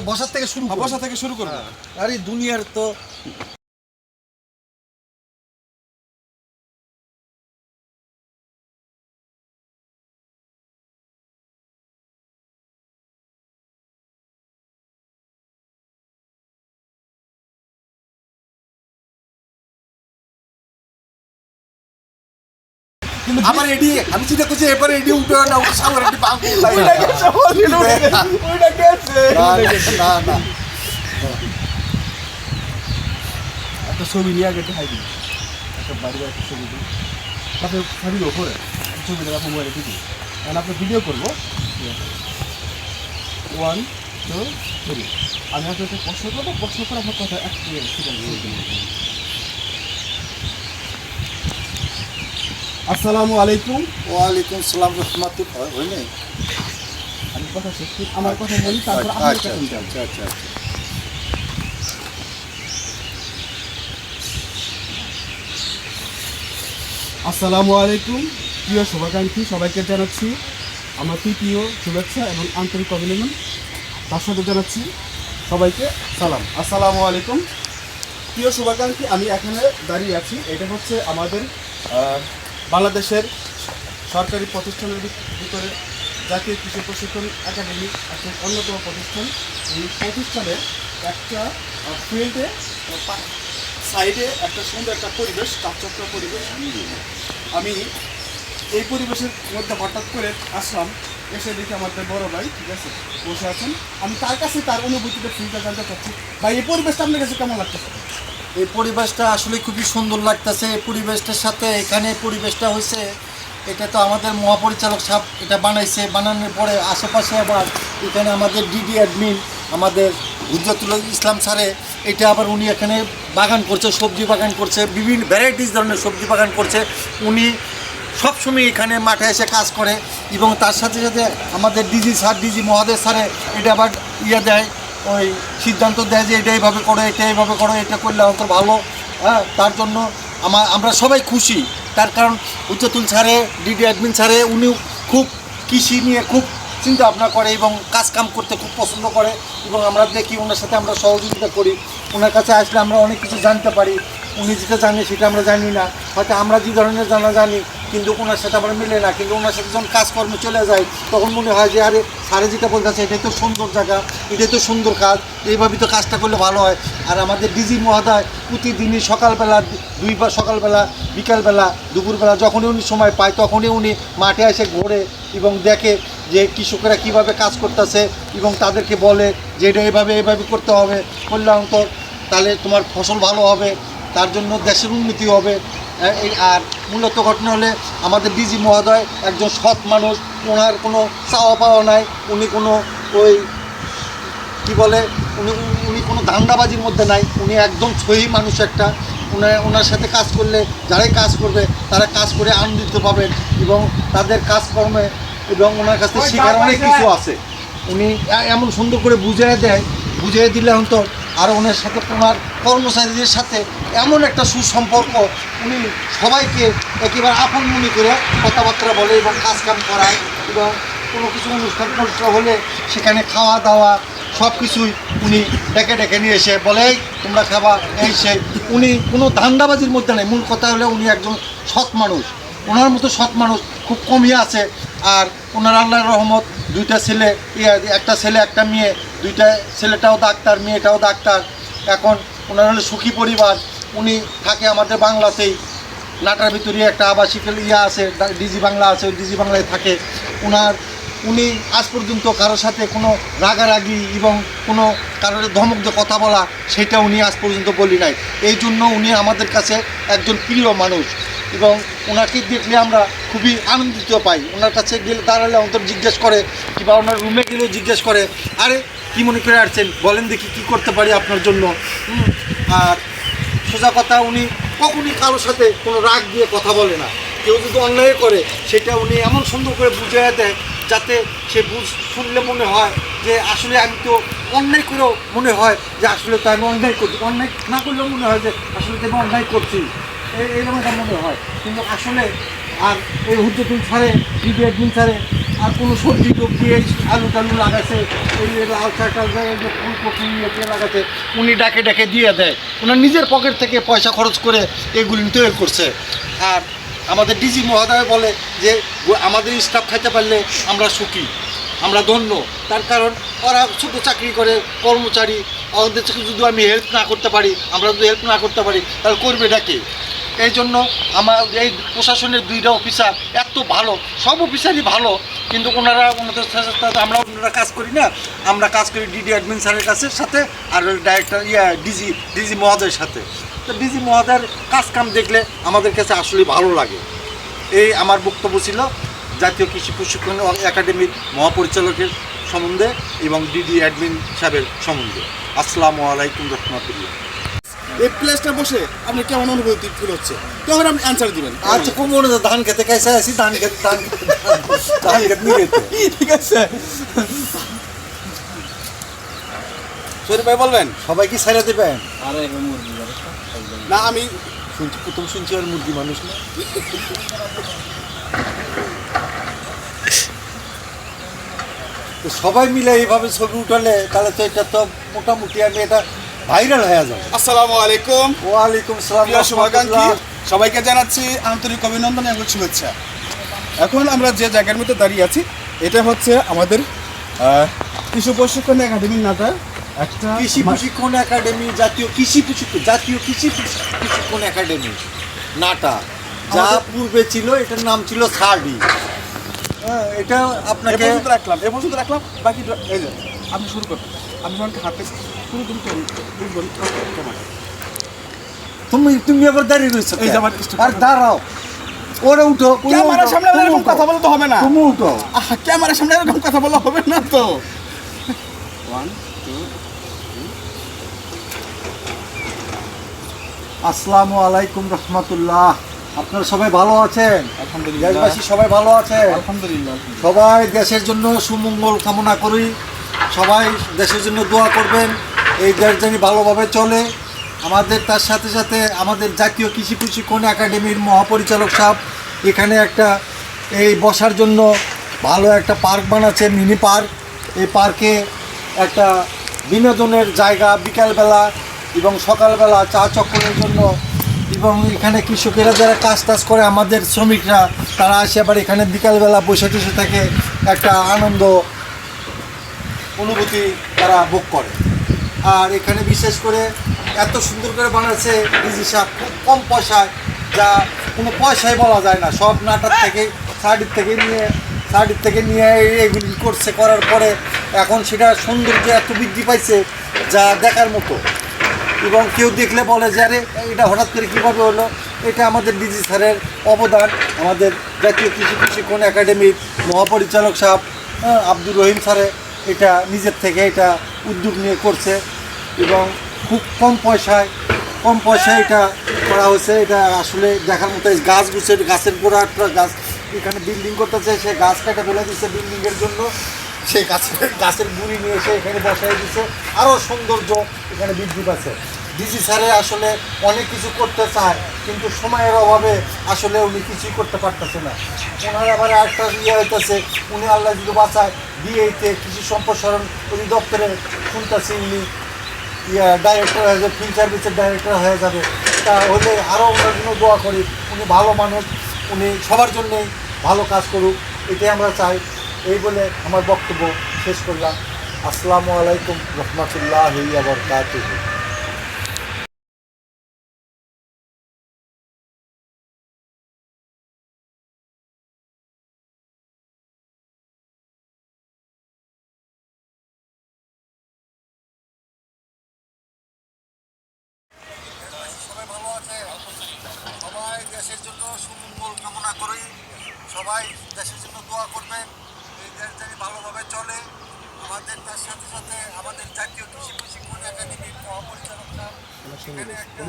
বসার থেকে শুরু করবো। আরে দুনিয়ার তো আমার এডি আমি চিন্তা করছি এবারে এডি উঠে না উঠে সামনে এডি পাঙ্ক না একটা ছবি নিয়ে আগে একটা হাইবি একটা বাড়ির একটা ছবি দিই তারপরে ছবির ওপরে ছবিটা আপনার মোবাইলে দিবি কারণ আপনার ভিডিও করবো 1 2 3 আমি আপনাকে প্রশ্ন করবো প্রশ্ন করে আপনার কথা এক আসসালামু আলাইকুম। ওয়ালাইকুম সালাম রহমতুল্লাহ। হয় নাই আমি কথা শেষ করি, আমার কথা বলি তারপর আপনি কথা শুনতে। আচ্ছা আসসালামু আলাইকুম প্রিয় শুভাকাঙ্ক্ষী, সবাইকে জানাচ্ছি আমার তৃতীয় শুভেচ্ছা এবং আন্তরিক অভিনন্দন। তার সাথে জানাচ্ছি সবাইকে সালাম। আসসালামু আলাইকুম প্রিয় শুভাকাঙ্ক্ষী, আমি এখানে দাঁড়িয়ে আছি। এটা হচ্ছে আমাদের বাংলাদেশের সরকারি প্রতিষ্ঠানের ভিতরে জাতীয় কৃষি প্রশিক্ষণ একাডেমি একটা অন্যতম প্রতিষ্ঠান। এই প্রতিষ্ঠানের একটা ফিল্ডে সাইডে একটা সুন্দর একটা পরিবেশ, চাকচক্য পরিবেশ। আমি এই পরিবেশের মধ্যে হঠাৎ করে আসলাম, এসে দেখি আমাদের বড় ভাই ঠিক আছে বসে আছেন। আমি তার কাছে তার অনুভূতিটা ফিলটা জানতে চাচ্ছি। ভাই এই পরিবেশটা আপনার কাছে কেমন লাগতেছে? এই পরিবেশটা আসলে খুবই সুন্দর লাগতেছে। এই পরিবেশটার সাথে এখানে পরিবেশটা হয়েছে, এটা তো আমাদের মহাপরিচালক সাহেব এটা বানাইছে। বানানোর পরে আশেপাশে আবার এখানে আমাদের ডিডি অ্যাডমিন আমাদের হুজ্জাতুল ইসলাম স্যারে এটা আবার উনি এখানে বাগান করছে, সবজি বাগান করছে, বিভিন্ন ভ্যারাইটিস ধরনের সবজি বাগান করছে। উনি সবসময় এখানে মাঠে এসে কাজ করে এবং তার সাথে সাথে আমাদের ডিজি মহাদেব স্যারে এটা আবার দেয়, ওই সিদ্ধান্ত দেয় যে এটা এইভাবে করো, এটা এইভাবে করো, এটা করলে অন্তত ভালো। হ্যাঁ, তার জন্য আমরা সবাই খুশি। তার কারণ হুজ্জাতুল স্যারে ডিডি অ্যাডমিন স্যারে উনিও খুব কৃষি নিয়ে খুব চিন্তা ভাবনা করে এবং কাজকাম করতে খুব পছন্দ করে এবং আমরা দেখি ওনার সাথে আমরা সহযোগিতা করি। ওনার কাছে আসলে আমরা অনেক কিছু জানতে পারি। উনি যেটা জানে সেটা আমরা জানি না, হয়তো আমরা যে ধরনের জানি কিন্তু ওনার সাথে আমরা মিলে না। কিন্তু ওনার সাথে যখন কাজকর্মে চলে যায় তখন মনে হয় যে আরে স্যারে যেটা বলতেছে এটাই তো সুন্দর জায়গা, এটাই তো সুন্দর কাজ, এইভাবেই তো কাজটা করলে ভালো হয়। আর আমাদের ডিজি মহোদয় প্রতিদিনই সকালবেলা দুইবার, সকালবেলা বিকালবেলা দুপুরবেলা যখনই উনি সময় পায় তখনই উনি মাঠে এসে ঘোরে এবং দেখে যে কৃষকেরা কীভাবে কাজ করতেছে এবং তাদেরকে বলে যে এটা এইভাবে করতে হবে, করলে অন্তত তাহলে তোমার ফসল ভালো হবে, তার জন্য দেশের উন্নতি হবে। আর মূলত ঘটনা হলে আমাদের ডিজি মহোদয় একজন সৎ মানুষ, ওনার কোনো চাওয়া পাওয়া নাই, উনি কোনো ওই কী বলে উনি কোনো ধান্দাবাজির মধ্যে নাই, উনি একদম সহি মানুষ একটা। ওনার সাথে কাজ করলে যারাই কাজ করবে তারা কাজ করে আনন্দিত পাবেন এবং তাদের কাজকর্মে এবং ওনার কাছে শেখার অনেক কিছু আছে। উনি এমন সুন্দর করে বুঝিয়ে দিলে অন্তত আর ওনার সাথে ওনার কর্মচারীদের সাথে এমন একটা সুসম্পর্ক, উনি সবাইকে একেবারে আপন মনে করে কথাবার্তা বলে এবং কাজকাম করায় এবং কোনো কিছু অনুষ্ঠান হলে সেখানে খাওয়া দাওয়া সব কিছুই উনি ডেকে নিয়ে এসে বলে তোমরা খাবা, এই সেই। উনি কোনো ধান্দাবাজির মধ্যে নেই। মূল কথা হলে উনি একজন সৎ মানুষ। ওনার মতো সৎ মানুষ খুব কমই আছে। আর ওনার আল্লাহর রহমত, দুইটা ছেলে, একটা ছেলে একটা মেয়ে, দুইটা ছেলেটাও ডাক্তার, মেয়েটাও ডাক্তার। এখন ওনার হলো সুখী পরিবার। উনি থাকে আমাদের বাংলাতেই, নাটার ভিতরে একটা আবাসিক আছে, ডিজি বাংলা আছে, ওই ডিজি বাংলায় থাকে। উনি আজ পর্যন্ত কারোর সাথে কোনো রাগারাগি এবং কোনো কারোর ধমক দিয়ে কথা বলা সেটা উনি আজ পর্যন্ত বলি নাই। এই জন্য উনি আমাদের কাছে একজন প্রিয় মানুষ এবং ওনাকে দেখলে আমরা খুবই আনন্দিত পাই। ওনার কাছে গেলে দাঁড়ালে অন্তর জিজ্ঞেস করে কিংবা ওনার রুমে গেলেও জিজ্ঞেস করে আরে কী মনে করে আসছেন, বলেন দেখি কী করতে পারি আপনার জন্য। আর সোজা কথা, উনি কখনই কারোর সাথে কোনো রাগ দিয়ে কথা বলে না। কেউ যদি অন্যায় করে সেটা উনি এমন সুন্দর করে বুঝিয়ে দেয় যাতে সে শুনলে মনে হয় যে আসলে আমি তো অন্যায় করেও মনে হয় যে আসলে তো আমি অন্যায় করছি, অন্যায় না করলেও মনে হয় যে আসলে তো আমি অন্যায় করছি, এইরকম একটা মনে হয়। কিন্তু আসলে আর এই হুজ্জাতুল স্যারে, ডিডি অ্যাডমিন স্যারে আর কোনো সবজি টবজি এই আলু টালু লাগাচ্ছে, এই লাল শাক ফুলকপি এগুলো লাগাচ্ছে, উনি ডাকে ডাকে দিয়ে দেয়। ওনার নিজের পকেট থেকে পয়সা খরচ করে এগুলি তৈরি করছে। আর আমাদের ডিজি মহোদয় বলে যে আমাদের স্টাফ খাইতে পারলে আমরা সুখী, আমরা ধন্য। তার কারণ ওরা ছোটো চাকরি করে কর্মচারী, ওদের থেকে যদি আমি হেল্প না করতে পারি, আমরা যদি হেল্প না করতে পারি তাহলে করবে ডাকে। এই জন্য আমার এই প্রশাসনের 2টা অফিসার এত ভালো, সব অফিসারই ভালো, কিন্তু ওনাদের সাথে ওনারা কাজ করি না, আমরা কাজ করি ডিডি অ্যাডমিন স্যারের সাথে আর ডাইরেক্টর ডিজি মহোদয়ের সাথে। তো ডিজি মহোদয়ের কাজ কাম দেখলে আমাদের কাছে আসলে ভালো লাগে। এই আমার বক্তব্য ছিল জাতীয় কৃষি প্রশিক্ষণ একাডেমির মহাপরিচালকের সম্বন্ধে এবং ডিডি অ্যাডমিন সাহেবের সম্বন্ধে। আসসালামু আলাইকুম রহমতুল্লাহ। এই প্লেসটা বসে আপনার কেমন অনুভূতি ফিল হচ্ছে, তখন আপনি অ্যান্সার দিবেন। আচ্ছা, খুব মনে হয় ধান খেতে কাছে আসি, ধান খেতে নিয়ে ঠিক আছে, শরীফ ভাই বলবেন। সবাই কি ছেড়ে দেবেন? না আমি প্রথম শুনছি আর মুরগি মানুষ না। তো সবাই মিলে এইভাবে ছবি উঠালে তাহলে তো এটা তো মোটামুটি আমি এটা ভাইরাল হয়ে যাবে। আসসালামু আলাইকুম। ওয়ালাইকুম আসসালাম। প্রিয় শুভাকাঙ্ক্ষী সবাইকে জানাচ্ছি আন্তরিক অভিনন্দন এবং শুভেচ্ছা। এখন আমরা যে জায়গার মধ্যে দাঁড়িয়ে আছি এটা হচ্ছে আমাদের কৃষি প্রশিক্ষণ একাডেমির নাটা একটা কৃষি প্রশিক্ষণ একাডেমি, জাতীয় কৃষি প্রশিক্ষণ একাডেমি নাটা, যা পূর্বে ছিল এটার নাম ছিল সার্ডি। হ্যাঁ, এটা আপনাকে এ পর্যন্ত রাখলাম বাকি এই যে আপনি শুরু করুন। আপনি যখন হাতে শুরু করুন তুমি আবার দাঁড়িয়ে রয়েছো, এই যে আমার আর দাঁড়াও, ওরা উঠো। ক্যামেরার সামনে এরকম কথা বলতে হবে না, তুমি উঠো। ক্যামেরার সামনে এরকম কথা বলা হবে না তো। 1 2 আসসালামু আলাইকুম রহমতুল্লাহ। আপনারা সবাই ভালো আছেন? আলহামদুলিল্লাহ। দেশবাসী সবাই ভালো আছেন? আলহামদুলিল্লাহ। সবাই দেশের জন্য সুমঙ্গল কামনা করি, সবাই দেশের জন্য দোয়া করবেন, এই দেশ যেন ভালোভাবে চলে। আমাদের তার সাথে সাথে আমাদের জাতীয় কৃষি প্রশিক্ষণ একাডেমির মহাপরিচালক সাহেব এখানে একটা এই বসার জন্য ভালো একটা পার্ক বানাচ্ছে, মিনি পার্ক। এই পার্কে একটা বিনোদনের জায়গা বিকালবেলা এবং সকালবেলা চা চক্করের জন্য, এবং এখানে কৃষকেরা যারা কাজ টাজ করে আমাদের শ্রমিকরা তারা আসে আবার এখানে বিকালবেলা বসে টসে থাকে, একটা আনন্দ অনুভূতি তারা ভোগ করে। আর এখানে বিশেষ করে এত সুন্দর করে বানাচ্ছে ডিজি সাহেব, খুব কম পয়সায়, যা কোনো পয়সাই বলা যায় না। সব নাটার থেকে সাইডের থেকে নিয়ে এগুলি করছে, করার পরে এখন সেটা সৌন্দর্য এত বৃদ্ধি পাইছে যা দেখার মতো। এবং কেউ দেখলে বলে যে আরে এটা হঠাৎ করে কীভাবে হলো, এটা আমাদের ডিজি স্যারের অবদান। আমাদের জাতীয় কৃষি প্রশিক্ষণ একাডেমির মহাপরিচালক সাহেব আব্দুর রহিম স্যারে এটা নিজের থেকে এটা উদ্যোগ নিয়ে করছে, এবং খুব কম পয়সায় এটা করা হয়েছে। এটা আসলে দেখার মতো। গাছের গোড়া একটা গাছ এখানে বিল্ডিং করতেছে, সে গাছ কেটে ফেলে দিচ্ছে বিল্ডিংয়ের জন্য, সেই গাছের গুঁড়ি নিয়ে এসে এখানে বসাই দিচ্ছে, আরও সৌন্দর্য এখানে বৃদ্ধি পাচ্ছে। ডিজি স্যারে আসলে অনেক কিছু করতে চায়, কিন্তু সময়ের অভাবে আসলে উনি কিছুই করতে পারতেছে না। ওনার আবার একটা হইতেছে, উনি আল্লাহ যদি বাঁচায় বিএতে কৃষি সম্প্রসারণ অধিদপ্তরে শুনতেছি উনি ডাইরেক্টর হয়ে যাবে, ফিল্ড সার্ভিসের ডাইরেক্টর হয়ে যাবে। তা হলে আরও ওনার জন্য দোয়া করি, উনি ভালো মানুষ, উনি সবার জন্যেই ভালো কাজ করুক, এটাই আমরা চাই। এই বলে আমার বক্তব্য শেষ করলাম। আসসালামু আলাইকুম রহমতুল্লাহি ওয়া বারাকাতুহু। সবাই ভালো আছে, সবাই দেশের জন্য সুমঙ্গল কামনা করি, সবাই দেশের জন্য দোয়া করবেন, এই দেশ যেন ভালোভাবে চলে। আমাদের তার সাথে সাথে আমাদের জাতীয় কৃষি প্রশিক্ষণ একাডেমির মহাপরিচালক সাহেব এখানে একটা